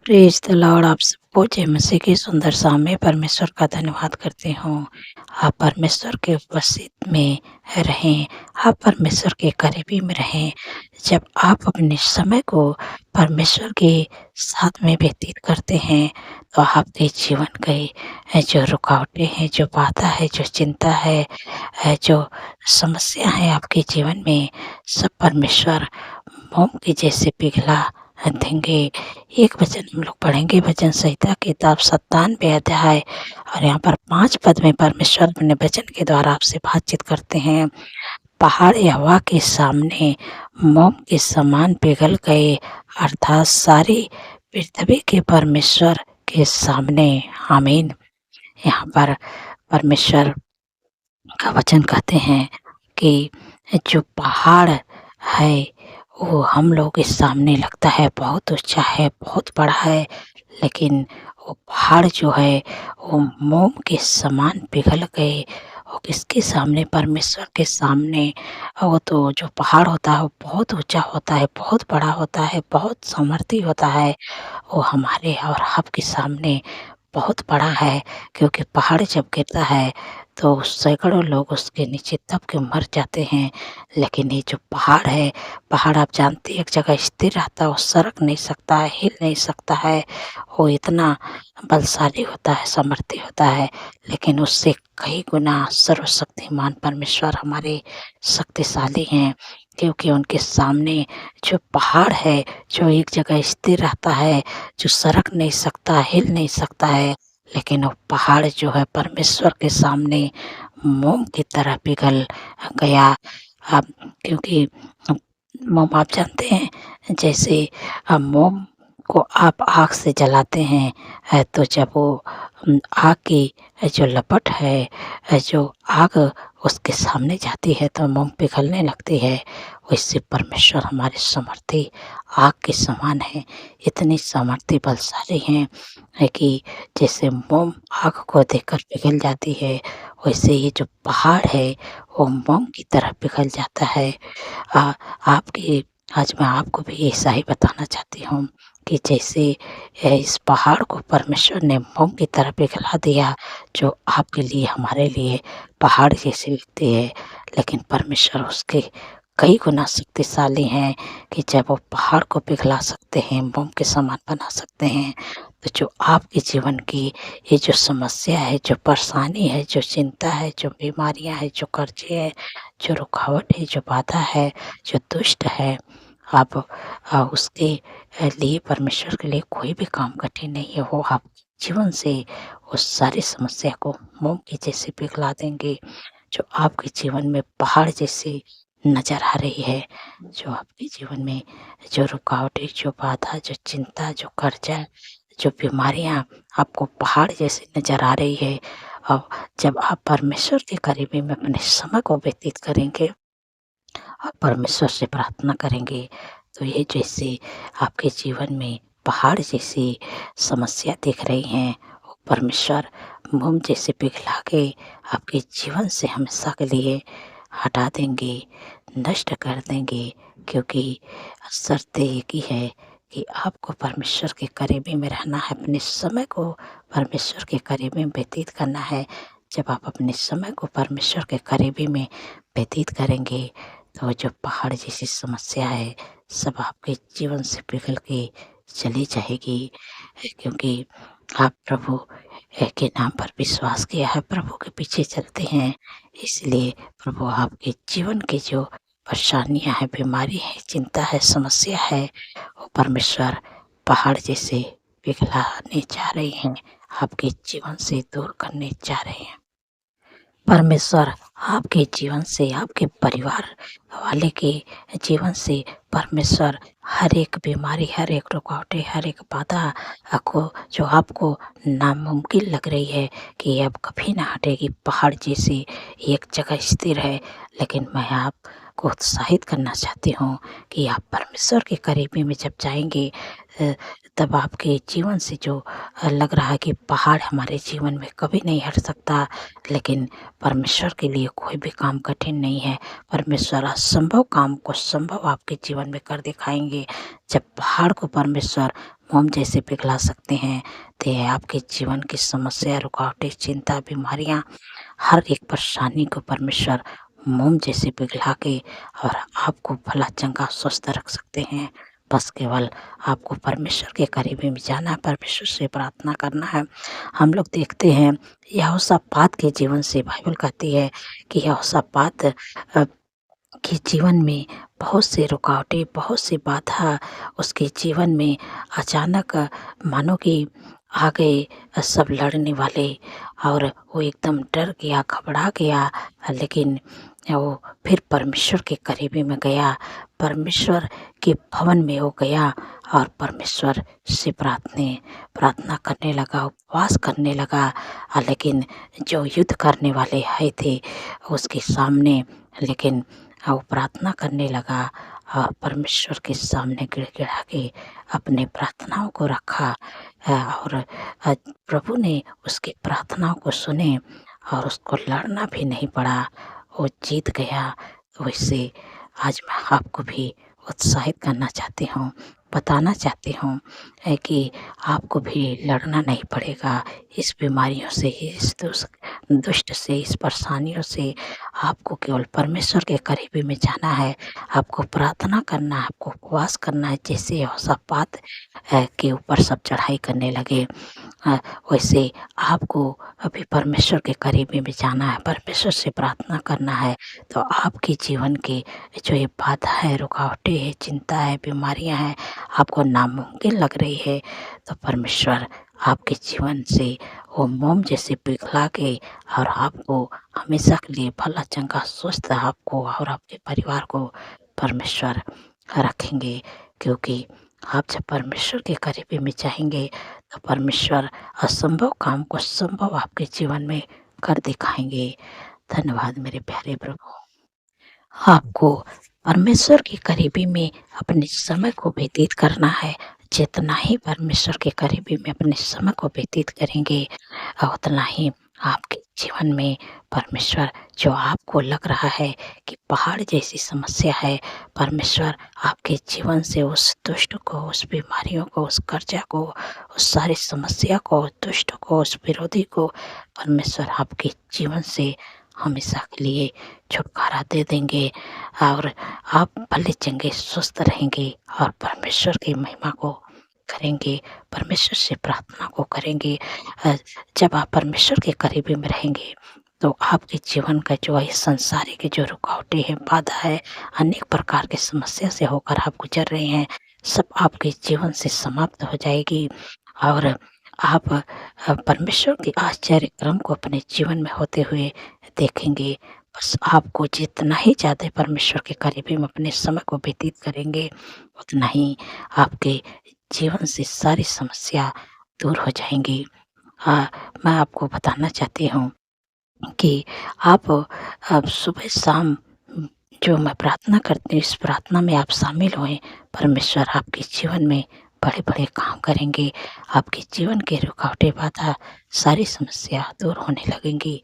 Praise the Lord. आप सबको जय मसीह की सुंदर शाम में परमेश्वर का धन्यवाद करती हूँ। आप परमेश्वर के उपस्थित में रहें, आप परमेश्वर के करीबी में रहें। जब आप अपने समय को परमेश्वर के साथ में व्यतीत करते हैं, तो आपके जीवन की जो रुकावटें हैं, जो बाधा है, जो चिंता है, जो समस्या है आपके जीवन में, सब परमेश्वर मोम के जैसे पिघला देंगे। एक वचन हम लोग पढ़ेंगे भजन संहिता किताब 97 अध्याय और यहाँ पर 5 पद में परमेश्वर अपने वचन के द्वारा आपसे बातचीत करते हैं। पहाड़ यहोवा के सामने मोम के समान पिघल गए, अर्थात सारी पृथ्वी के परमेश्वर के सामने। आमीन। यहाँ पर परमेश्वर का वचन कहते हैं कि जो पहाड़ है वो हम लोग के सामने लगता है बहुत ऊंचा है, बहुत बड़ा है, लेकिन वो पहाड़ जो है वो मोम के समान पिघल गए। और किसके सामने? परमेश्वर के सामने। और वो तो जो पहाड़ होता है वो बहुत ऊंचा होता है, बहुत बड़ा होता है, बहुत सामर्थी होता है। वो हमारे और आपके सामने बहुत बड़ा है, क्योंकि पहाड़ जब गिरता है तो सैकड़ों लोग उसके नीचे दब के मर जाते हैं। लेकिन ये जो पहाड़ है, पहाड़ आप जानते हैं एक जगह स्थिर रहता है, वो सरक नहीं सकता है, हिल नहीं सकता है। वो इतना बलशाली होता है, सामर्थ्य होता है, लेकिन उससे कई गुना सर्वशक्तिमान परमेश्वर हमारे शक्तिशाली हैं, क्योंकि उनके सामने जो पहाड़ है, जो एक जगह स्थिर रहता है, जो सरक नहीं सकता, हिल नहीं सकता है, लेकिन वो पहाड़ जो है परमेश्वर के सामने मोम की तरह पिघल गया। अब क्योंकि मोम आप जानते हैं, जैसे मोम को आप आग से जलाते हैं, तो जब वो आग की जो लपट है, जो आग उसके सामने जाती है तो मोम पिघलने लगती है। वैसे परमेश्वर हमारे सामर्थी आग के समान है, इतनी सामर्थ्य बलशाली हैं है कि जैसे मोम आग को देखकर पिघल जाती है, वैसे ये जो पहाड़ है वो मोम की तरह पिघल जाता है। आ, आपकी आज मैं आपको भी ऐसा ही बताना चाहती हूँ कि जैसे इस पहाड़ को परमेश्वर ने मोम की तरह पिघला दिया, जो आपके लिए हमारे लिए पहाड़ जैसी दिखती है, लेकिन परमेश्वर उसके कई गुना शक्तिशाली हैं कि जब वो पहाड़ को पिघला सकते हैं, मोम के समान बना सकते हैं, तो जो आपके जीवन की ये जो समस्या है, जो परेशानी है, जो चिंता है, जो बीमारियां हैं, जो कर्जे हैं, जो रुकावट है, जो बाधा है, जो दुष्ट है, आप उसके लिए परमेश्वर के लिए कोई भी काम कठिन नहीं है। वो आप जीवन से उस सारी समस्या को मोम के जैसे पिघला देंगे। जो आपके जीवन में पहाड़ जैसी नज़र आ रही है, जो आपके जीवन में जो रुकावटें, जो बाधा, जो चिंता, जो कर्जा, जो बीमारियाँ आपको पहाड़ जैसी नज़र आ रही है, और जब आप परमेश्वर के करीबी में अपने समय को व्यतीत करेंगे और परमेश्वर से प्रार्थना करेंगे, तो ये जैसे आपके जीवन में पहाड़ जैसी समस्या दिख रही हैं, वो परमेश्वर मोम जैसे पिघला के आपके जीवन से हमेशा के लिए हटा देंगे, नष्ट कर देंगे। क्योंकि शर्त एक ही है कि आपको परमेश्वर के करीबी में रहना है, अपने समय को परमेश्वर के करीबी में व्यतीत करना है। जब आप अपने समय को परमेश्वर के करीबी में व्यतीत करेंगे, तो जो पहाड़ जैसी समस्या है, सब आपके जीवन से पिघल के चली जाएगी। क्योंकि आप प्रभु के नाम पर विश्वास किया है, प्रभु के पीछे चलते हैं, इसलिए प्रभु आपके जीवन की जो परेशानियां हैं, बीमारी है, चिंता है, समस्या है, वो परमेश्वर पहाड़ जैसे पिघलाने जा रहे हैं, आपके जीवन से दूर करने जा रहे हैं। परमेश्वर आपके जीवन से, आपके परिवार वाले के जीवन से परमेश्वर हर एक बीमारी, हर एक रुकावटें, हर एक बाधा को जो आपको नामुमकिन लग रही है कि ये अब कभी ना हटेगी, पहाड़ जैसी एक जगह स्थिर है, लेकिन मैं आपको उत्साहित करना चाहती हूँ कि आप परमेश्वर के करीबी में जब जाएँगे, तब आपके जीवन से जो लग रहा है कि पहाड़ हमारे जीवन में कभी नहीं हट सकता, लेकिन परमेश्वर के लिए कोई भी काम कठिन नहीं है। परमेश्वर असंभव काम को संभव आपके जीवन में कर दिखाएँगे। जब पहाड़ को परमेश्वर मोम जैसे पिघला सकते हैं। तो ये आपके जीवन की समस्या, रुकावटें, चिंता, बीमारियाँ, हर एक परेशानी को परमेश्वर मोम जैसे पिघला के और आपको भला चंगा स्वस्थ रख सकते हैं। बस केवल आपको परमेश्वर के करीबी में जाना है, परमेश्वर से प्रार्थना करना है। हम लोग देखते हैं यहोशापात के जीवन से बाइबल कहती है कि यहोशापात के जीवन में बहुत से रुकावटें, बहुत सी बाधा उसके जीवन में अचानक मानो कि आ गए सब लड़ने वाले और वो एकदम डर गया, घबरा गया। लेकिन वो फिर परमेश्वर के करीबी में गया, परमेश्वर के भवन में वो गया और परमेश्वर से प्रार्थना करने लगा, उपवास करने लगा। लेकिन जो युद्ध करने वाले आए थे उसके सामने, लेकिन वो प्रार्थना करने लगा और परमेश्वर के सामने गिड़गिड़ा के अपने प्रार्थनाओं को रखा। और प्रभु ने उसकी प्रार्थनाओं को सुने और उसको लड़ना भी नहीं पड़ा, वो जीत गया। वैसे आज मैं आपको भी उत्साहित करना चाहती हूँ, बताना चाहती हूँ कि आपको भी लड़ना नहीं पड़ेगा इस बीमारियों से, इस दुष्ट से, इस परेशानियों से। आपको केवल परमेश्वर के करीबी में जाना है, आपको प्रार्थना करना है, आपको उपवास करना है। जैसे यहोशापात के ऊपर सब चढ़ाई करने लगे, अ, वैसे आपको अभी परमेश्वर के करीबी में जाना है, परमेश्वर से प्रार्थना करना है। तो आपके जीवन की जो ये बाधा है, रुकावटें हैं, चिंता है, बीमारियां हैं, आपको नामुमकिन लग रही है, तो परमेश्वर आपके जीवन से वो मोम जैसे पिघला के और आपको हमेशा के लिए भला चंगा स्वस्थ आपको और आपके परिवार को परमेश्वर रखेंगे। क्योंकि आप जब परमेश्वर के करीबी में चाहेंगे तो परमेश्वर असंभव काम को संभव आपके जीवन में कर दिखाएंगे। धन्यवाद मेरे प्यारे प्रभु। आपको परमेश्वर की करीबी में अपने समय को व्यतीत करना है। जितना ही परमेश्वर के करीबी में अपने समय को व्यतीत करेंगे, उतना ही आपके जीवन में परमेश्वर, जो आपको लग रहा है कि पहाड़ जैसी समस्या है, परमेश्वर आपके जीवन से उस दुष्ट को, उस बीमारियों को, उस कर्जा को, उस सारी समस्या को, उस दुष्ट को, उस विरोधी को परमेश्वर आपके जीवन से हमेशा के लिए छुटकारा दे देंगे और आप भले चंगे स्वस्थ रहेंगे और परमेश्वर की महिमा को करेंगे, परमेश्वर से प्रार्थना को करेंगे। जब आप परमेश्वर के करीबी में रहेंगे तो आपके जीवन का जो है संसारिक जो रुकावटें हैं, बाधा है, अनेक प्रकार की समस्या से होकर आप गुजर रहे हैं, सब आपके जीवन से समाप्त हो जाएगी और आप परमेश्वर के आश्चर्य क्रम को अपने जीवन में होते हुए देखेंगे। बस आपको जितना ही ज़्यादा परमेश्वर के करीबी में अपने समय को व्यतीत करेंगे, उतना ही आपके जीवन से सारी समस्या दूर हो जाएँगी। मैं आपको बताना चाहती हूँ कि आप अब सुबह-शाम जो मैं प्रार्थना करती हूँ, इस प्रार्थना में आप शामिल होएँ। परमेश्वर आपके जीवन में बड़े-बड़े काम करेंगे। आपके जीवन के रुकावटें, बाधा, सारी समस्या दूर होने लगेंगी।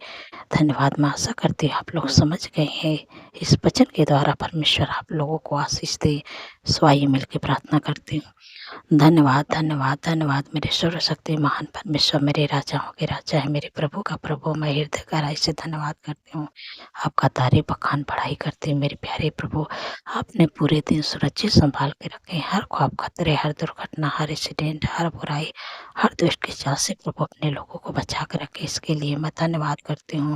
धन्यवाद। मैं आशा करती हूँ आप लोग समझ गए हैं। इस वचन के द्वारा परमेश्वर आप लोगों को आशीष दे। सो आइए मिलके प्रार्थना करती हूँ। धन्यवाद, धन्यवाद, धन्यवाद मेरे सर्वशक्ति महान परमेश्वर, मेरे राजाओं के राजा है, मेरे प्रभु का प्रभु। मैं हृदय गहराई से धन्यवाद करती हूँ। आपका तारीफ़ बखान बढ़ाई करती हूँ मेरे प्यारे प्रभु। आपने पूरे दिन सुरक्षित संभाल के रखे हैं। हर ख्वाब खतरे, हर दुर्घटना, हर एक्सीडेंट, हर बुराई, हर दुष्ट के जाल से प्रभु अपने लोगों को बचा के रखे। इसके लिए मैं धन्यवाद करती हूँ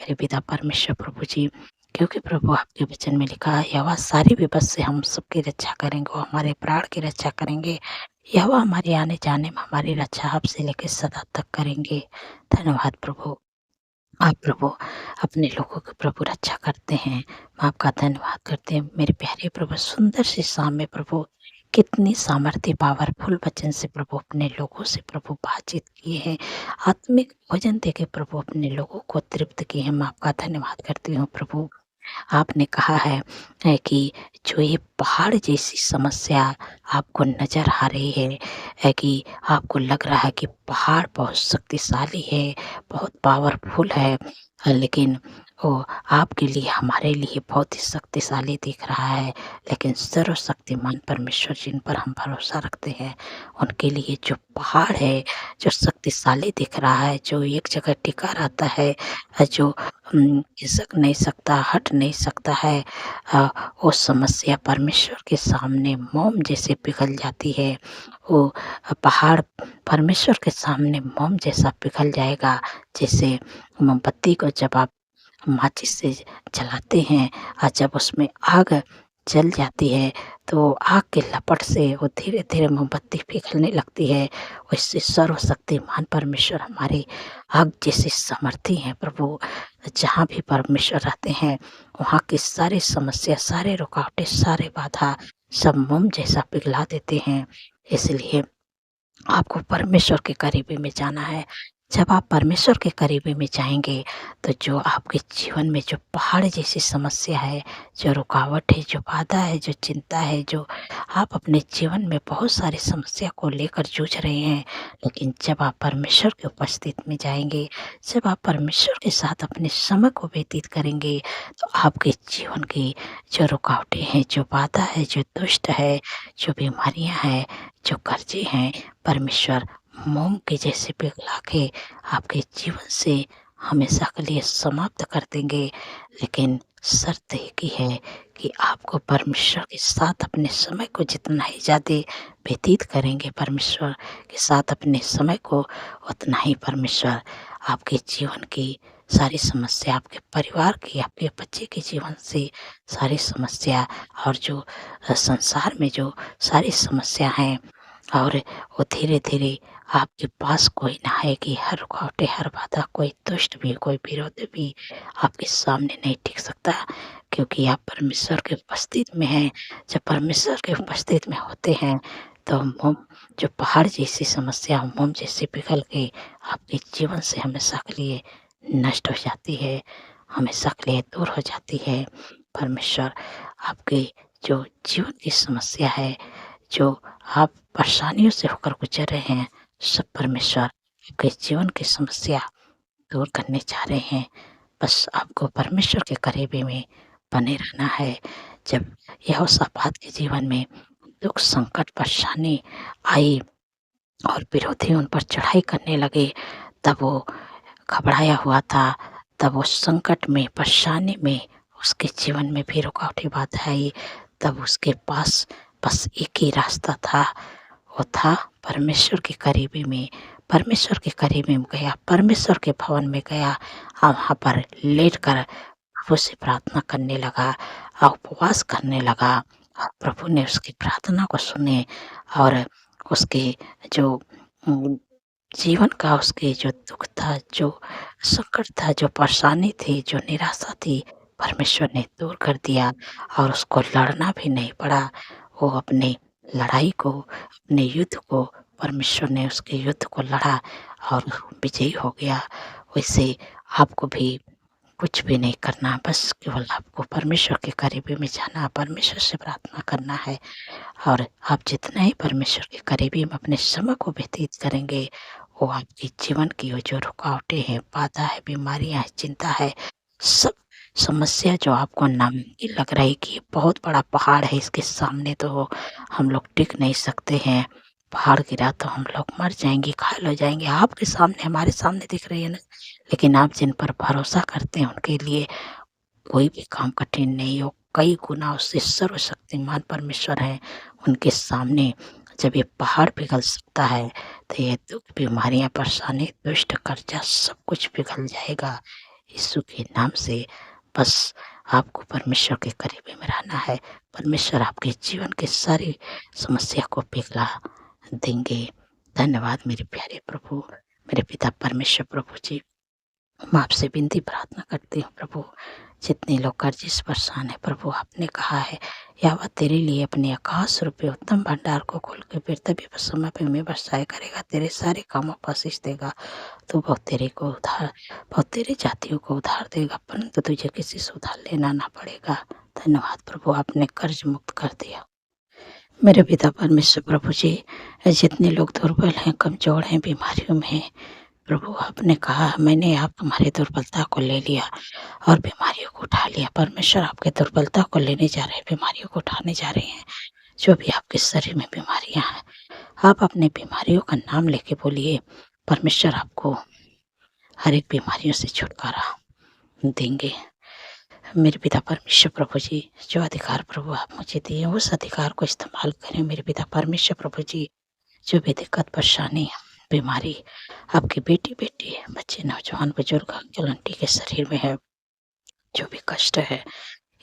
मेरे पिता परमेश्वर प्रभु जी। क्योंकि प्रभु आपके वचन में लिखा है, यहोवा सारी विपद से हम सबकी रक्षा करेंगे, वो हमारे प्राण की रक्षा करेंगे। यहोवा हमारे आने जाने में हमारी रक्षा आपसे लेकर सदा तक करेंगे। धन्यवाद प्रभु। आप प्रभु अपने लोगों की प्रभु रक्षा करते हैं। मैं आपका धन्यवाद करते हैं मेरे प्यारे प्रभु। सुंदर सी शाम में प्रभु कितनी सामर्थ्य पावरफुल वचन से प्रभु अपने लोगों से प्रभु बातचीत किए हैं। आत्मिक भोजन देके प्रभु अपने लोगों को तृप्त किए हैं। मैं आपका धन्यवाद करती हूँ प्रभु। आपने कहा है कि जो ये पहाड़ जैसी समस्या आपको नज़र आ रही है कि आपको लग रहा है कि पहाड़ बहुत शक्तिशाली है, बहुत पावरफुल है, लेकिन वो आपके लिए, हमारे लिए बहुत ही शक्तिशाली दिख रहा है, लेकिन सर्वशक्तिमान परमेश्वर जिन पर हम भरोसा रखते हैं, उनके लिए जो पहाड़ है, जो शक्तिशाली दिख रहा है, जो एक जगह टिका रहता है, जो खिसक नहीं सकता, हट नहीं सकता है, अ, वो समस्या परमेश्वर के सामने मोम जैसे पिघल जाती है। वो पहाड़ परमेश्वर के सामने मोम जैसा पिघल जाएगा, जैसे मोमबत्ती को जब आप माचिस से जलाते हैं और जब उसमें आग जल जाती है, तो आग के लपट से वो धीरे-धीरे मोमबत्ती पिघलने लगती है। वैसे सर्वशक्तिमान परमेश्वर हमारे आग जैसे सामर्थी हैं प्रभु। जहाँ भी परमेश्वर रहते हैं, वहाँ की सारी समस्या, सारे रुकावटें, सारे बाधा सब मोम जैसा पिघला देते हैं। इसलिए आपको परमेश्वर के करीबी में जाना है। जब आप परमेश्वर के करीबी में जाएँगे, तो जो आपके जीवन में जो पहाड़ जैसी समस्या है, जो रुकावट है, जो बाधा है, जो चिंता है, जो आप अपने जीवन में बहुत सारी समस्या को लेकर जूझ रहे हैं, लेकिन जब आप परमेश्वर की उपस्थिति में जाएँगे, जब आप परमेश्वर के साथ अपने समय को व्यतीत करेंगे, तो आपके जीवन की जो रुकावटें हैं, जो बाधा है, जो दुष्ट है, जो बीमारियाँ हैं, जो कर्ज़े हैं, परमेश्वर मोम के जैसे पिघला के आपके जीवन से हमेशा के लिए समाप्त कर देंगे। लेकिन शर्त एक ही है कि आपको परमेश्वर के साथ अपने समय को जितना ही ज़्यादा व्यतीत करेंगे परमेश्वर के साथ अपने समय को, उतना ही परमेश्वर आपके जीवन की सारी समस्या, आपके परिवार की, आपके बच्चे के जीवन से सारी समस्या और जो संसार में जो सारी समस्या हैं, और वो धीरे-धीरे आपके पास कोई ना है कि हर रुकावटें, हर बाधा, कोई दुष्ट भी, कोई विरोधी भी आपके सामने नहीं टिक सकता, क्योंकि आप परमेश्वर की उपस्थिति में हैं। जब परमेश्वर की उपस्थिति में होते हैं, तो मोम जो पहाड़ जैसी समस्या मोम जैसे पिघल के आपके जीवन से हमेशा के लिए नष्ट हो जाती है, हमेशा के लिए दूर हो जाती है। परमेश्वर आपके जो जीवन की समस्या है, जो आप परेशानियों से होकर गुज़र रहे हैं, सब परमेश्वर आपके जीवन की समस्या दूर करने जा रहे हैं। बस आपको परमेश्वर के करीबी में बने रहना है। जब यहोशापात के जीवन में दुःख, संकट, परेशानी आई और विरोधी उन पर चढ़ाई करने लगे, तब वो घबराया हुआ था, तब वो संकट में, परेशानी में, उसके जीवन में भी रुकावटें बाधा आई, तब उसके पास बस एक ही रास्ता था, वो था परमेश्वर के करीबी में। परमेश्वर के करीबी में गया, परमेश्वर के भवन में गया और वहाँ पर लेटकर प्रभु से प्रार्थना करने लगा और उपवास करने लगा, और प्रभु ने उसकी प्रार्थना को सुने और उसके जो उम, जीवन का उसके जो दुःख था, जो संकट था, जो परेशानी थी, जो निराशा थी, परमेश्वर ने दूर कर दिया और उसको लड़ना भी नहीं पड़ा। वो अपने लड़ाई को, अपने युद्ध को, परमेश्वर ने उसके युद्ध को लड़ा और विजयी हो गया। वैसे आपको भी कुछ भी नहीं करना, बस केवल आपको परमेश्वर के करीबी में जाना, परमेश्वर से प्रार्थना करना है, और आप जितना ही परमेश्वर के करीबी में अपने समय को व्यतीत करेंगे, वो आपके जीवन की वो जो रुकावटें हैं, बाधा है, बीमारियाँ हैं, चिंता है, सब समस्या जो आपको नामुमकिन लग रही कि ये बहुत बड़ा पहाड़ है, इसके सामने तो हम लोग टिक नहीं सकते हैं, पहाड़ गिरा तो हम लोग मर जाएँगे, घायल हो जाएँगे, आपके सामने, हमारे सामने दिख रही है ना, लेकिन आप जिन पर भरोसा करते हैं उनके लिए कोई भी काम कठिन नहीं हो, कई गुना उससे सर्वशक्तिमान परमेश्वर हैं, उनके सामने जब ये पहाड़ पिघल सकता है, तो ये दुःख, बीमारियाँ, परेशानी, दुष्ट, कर्जा सब कुछ पिघल जाएगा। यीशु के नाम से बस आपको परमेश्वर के करीबी में रहना है, परमेश्वर आपके जीवन की सारी समस्या को पिघला देंगे। धन्यवाद मेरे प्यारे प्रभु, मेरे पिता परमेश्वर प्रभु जी। मैं आपसे विनती प्रार्थना करती हूँ प्रभु, जितने लोग कर्ज़े से परेशान हैं प्रभु, आपने कहा है यहोवा तेरे लिए अपने आकाश रूपी उत्तम भंडार को खोल के फिर तभी समय पे में बरसाया करेगा, तेरे सारे कामों पर आशीष देगा। तो बहुत तेरे को उधार, बहुत तेरे जातियों को उधार देगा, परंतु तुझे किसी से उधार लेना ना पड़ेगा। धन्यवाद प्रभु, आपने कर्ज मुक्त कर दिया। मेरे पिता परमेश्वर प्रभु जी, जितने लोग दुर्बल हैं, कमज़ोर हैं, बीमारियों में हैं प्रभु आपने कहा मैंने आप तुम्हारी दुर्बलता को ले लिया और बीमारियों को उठा लिया। परमेश्वर आपके दुर्बलता को लेने जा रहे हैं, बीमारियों को उठाने जा रहे हैं। जो भी आपके शरीर में बीमारियाँ हैं, आप अपनी बीमारियों का नाम लेके बोलिए, परमेश्वर आपको हर एक बीमारियों से छुटकारा देंगे। मेरे पिता परमेश्वर प्रभु जी, जो अधिकार प्रभु आप मुझे दिए उस अधिकार को इस्तेमाल करें मेरे पिता परमेश्वर प्रभु जी। जो भी दिक्कत परेशानी बीमारी आपके बेटी बच्चे नौजवान बुजुर्ग अंकल आंटी के शरीर में है, जो भी कष्ट है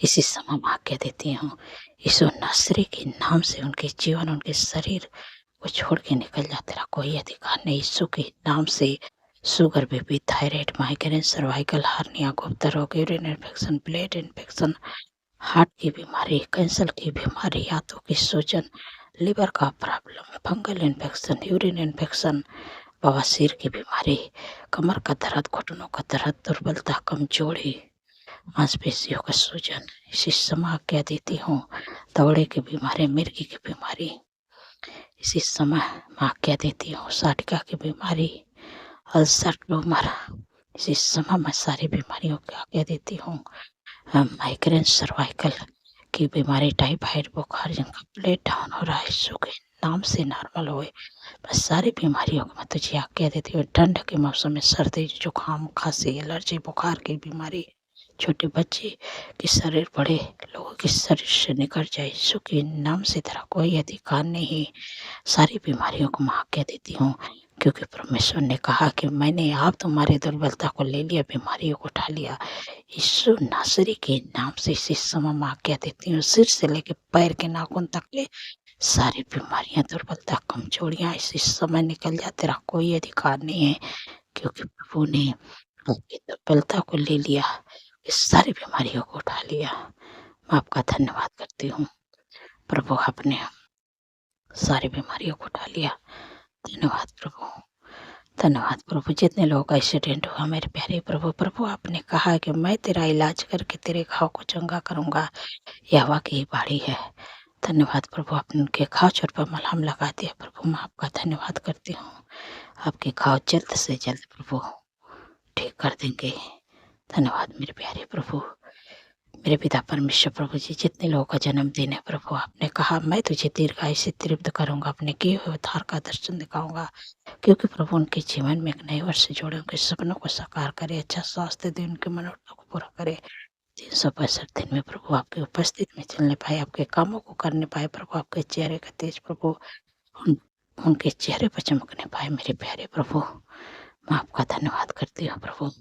इसी समय मैं आज्ञा देती हूँ, यीशु नासरी के नाम से उनके जीवन उनके शरीर को छोड़ के निकल जा। तेरा कोई अधिकार नहीं यीशु के नाम से। Sugar BP thyroid migraine cervical hernia गुप्ता रोग urine infection blood infection heart की बीमारी कैंसर की बीमारी हाथों की सूजन लिवर का problem fungal infection urine infection बवासीर की बीमारी कमर का दर्द घुटनों का दर्द दुर्बलता कमजोरी मांसपेशियों का सूजन इसी समय आज्ञा देती हूँ। दौड़े की बीमारी मिर्गी की बीमारी इसी समय मैं आज्ञा देती हूँ। साटिका की बीमारी अल्सर ट्यूमर इसी समय मैं सारी बीमारियों की आज्ञा देती हूँ। माइग्रेन सर्वाइकल की बीमारी टाइफाइड बुखार जिनका ब्लड डाउन हो रहा है यीशु के नाम से नॉर्मल होए। मैं सारी बीमारियों को मैं तुझे आज्ञा देती हूँ। ठंड के मौसम में सर्दी जुकाम खांसी एलर्जी बुखार की बीमारी छोटे बच्चे के शरीर बड़े लोगों के शरीर से निकल जाए यीशु के नाम से। तेरा कोई अधिकार नहीं। सारी बीमारियों को मैं आज्ञा देती हूँ, क्योंकि परमेश्वर ने कहा कि मैंने आप तुम्हारी दुर्बलता को ले लिया बीमारियों को उठा लिया। यीशु नासरी के नाम से इसी समय मैं आज्ञा देती हूँ, सिर से लेके पैर के नाखून तक के सारी बीमारियां दुर्बलता कमजोरियां इसी समय निकल जा। तेरा कोई अधिकार नहीं है, क्योंकि प्रभु ने आपकी दुर्बलता को ले लिया, इस सारी बीमारियों को उठा लिया। मैं आपका धन्यवाद करती हूँ प्रभु, आपने सारी बीमारियों को उठा लिया। धन्यवाद प्रभु, धन्यवाद प्रभु। जितने लोगों का एक्सीडेंट हुआ मेरे प्यारे प्रभु, प्रभु आपने कहा कि मैं तेरा इलाज करके तेरे घाव को चंगा करूँगा, यहोवा की बाड़ी है। धन्यवाद प्रभु, आपने उनके घाव चोट पर मलहम लगा दिया प्रभु। मैं आपका धन्यवाद करती हूँ। आपके घाव जल्द से जल्द प्रभु ठीक कर देंगे। धन्यवाद मेरे प्यारे प्रभु, मेरे पिता परमेश्वर प्रभु जी। जितने लोगों का जन्मदिन है प्रभु, आपने कहा मैं तुझे दीर्घायु से तृप्त करूंगा, अपने किए हुए उद्धार का दर्शन दिखाऊंगा, क्योंकि प्रभु उनके जीवन में एक नए वर्ष जोड़े, उनके सपनों को साकार करे, अच्छा स्वास्थ्य दे, उनकी मनोरथ को पूरा करे। 365 दिन में प्रभु आपके उपस्थित में चलने पाए, आपके कामों को करने पाए प्रभु, आपके चेहरे का तेज प्रभु उनके चेहरे पर चमकने पाए मेरे प्यारे प्रभु। मैं आपका धन्यवाद करती हूँ प्रभु,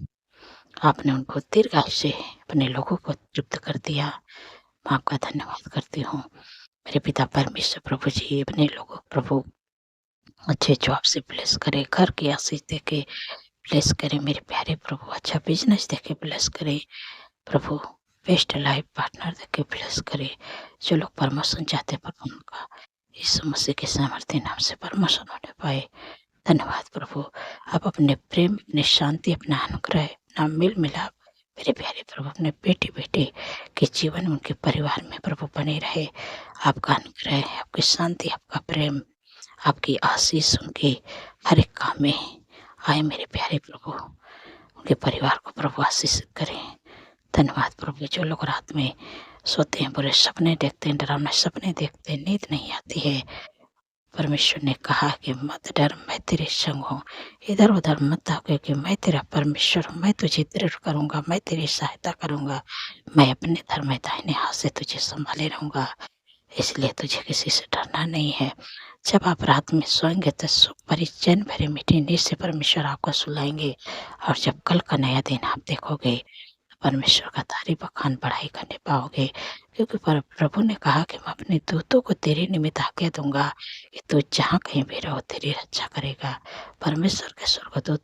आपने उनको दीर्घायु से अपने लोगों को तृप्त कर दिया। मैं आपका धन्यवाद करती हूँ मेरे पिता परमेश्वर प्रभु जी। अपने लोगों प्रभु अच्छे जॉब से ब्लेस करे, घर की आशीष दे के ब्लेस करे मेरे प्यारे प्रभु, अच्छा बिजनेस दे के ब्लेस करे प्रभु, बेस्ट लाइफ पार्टनर दे के ब्लेस करे। जो लोग प्रमोशन चाहते प्रभु, उनका यीशु मसीह के सामर्थ्य नाम से प्रमोशन होने पाए। धन्यवाद प्रभु, आप अपने प्रेम अपनी शांति अपना अनुग्रह अपना मिल मिलाप मेरे प्यारे प्रभु अपने बेटे के जीवन में उनके परिवार में प्रभु बने रहे। आपका अनुग्रह आपकी शांति आपका प्रेम आपकी आशीष उनके हर एक काम में आए मेरे प्यारे प्रभु, उनके परिवार को प्रभु आशीषित करें। धन्यवाद प्रभु, जो लोग रात में सोते हैं बुरे सपने देखते हैं, डरावने सपने देखते हैं, नींद नहीं आती है, परमेश्वर ने कहा कि मत डर, मैं तेरे संग हूँ, इधर उधर मत हो, क्योंकि मैं तेरा परमेश्वर हूँ, मैं तुझे दृढ़ करूँगा, मैं तेरी सहायता करूँगा, मैं अपने धर्म दाहिने हाथ से तुझे संभाले रहूँगा, इसलिए तुझे किसी से डरना नहीं है। जब आप रात में सोएंगे तो सुख भरी चैन भरी मीठी नींद से परमेश्वर आपको सुलाएंगे, और जब कल का नया दिन आप देखोगे परमेश्वर का तारीफ बखान बढ़ाई करने पाओगे, क्योंकि प्रभु ने कहा कि मैं अपने दूतों को तेरे निमित्त आज्ञा दूंगा कि तू जहाँ कहीं भी रहो तेरी रक्षा करेगा। परमेश्वर के स्वर्गदूत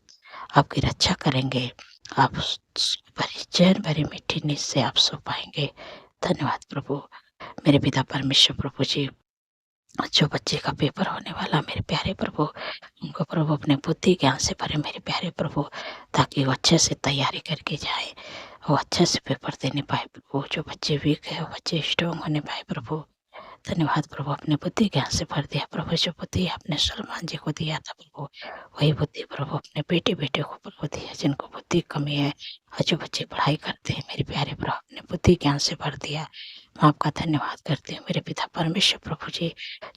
आपकी रक्षा करेंगे, आप भरी चैन भरी मीठी नींद से आप सो पाएंगे। धन्यवाद प्रभु, मेरे पिता परमेश्वर प्रभु जी। जो बच्चे का पेपर होने वाला मेरे प्यारे प्रभु, उनको प्रभु अपने बुद्धि ज्ञान से भरे मेरे प्यारे प्रभु, ताकि वो अच्छे से तैयारी करके जाए, वो अच्छे से पेपर देने पाए प्रभु। जो बच्चे वीक है वो बच्चे स्ट्रॉन्ग होने पाए प्रभु। धन्यवाद प्रभु, अपने बुद्धि ज्ञान से भर दिया प्रभु, जो बुद्धि आपने सलमान जी को दिया था प्रभु, वही बुद्धि प्रभु अपने बेटे-बेटे को प्रभु दिया, जिनको बुद्धि कमी है और जो बच्चे पढ़ाई करते हैं मेरे प्यारे प्रभु, अपने बुद्धि ज्ञान से भर दिया। मैं आपका धन्यवाद करती हूँ मेरे पिता परमेश्वर प्रभु जी,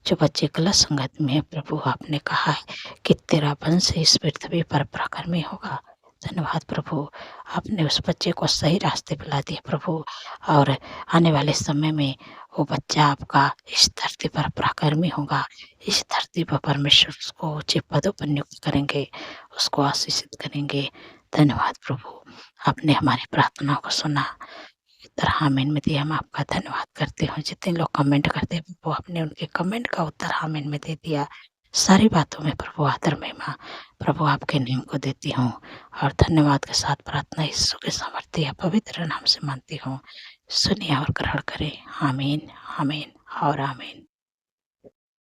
जो बच्चे गलत संगत में हैं प्रभु, आपने कहा है कि तेरा वंश इस पृथ्वी पर पराक्रमी होगा। धन्यवाद प्रभु, आपने उस बच्चे को सही रास्ते पे ला दिया प्रभु, और आने वाले समय में वो बच्चा आपका इस धरती पर पराक्रमी होगा। इस धरती पर परमेश्वर उसको ऊँचे पदों पर नियुक्त करेंगे, उसको आशीषित करेंगे। धन्यवाद प्रभु, आपने हमारी प्रार्थनाओं को सुना, उत्तर आमीन में दिया। मैं आपका धन्यवाद करती हूँ। जितने लोग कमेंट करते हैं प्रभु, आपने उनके कमेंट का उत्तर आमीन में दे दिया। सारी बातों में प्रभु आदर महिमा प्रभु आपके नाम को देती हूँ, और धन्यवाद के साथ प्रार्थना यीशु के सामर्थ्य पवित्र नाम से मानती हूँ। सुनिए और ग्रहण करें। आमीन, आमीन और आमीन।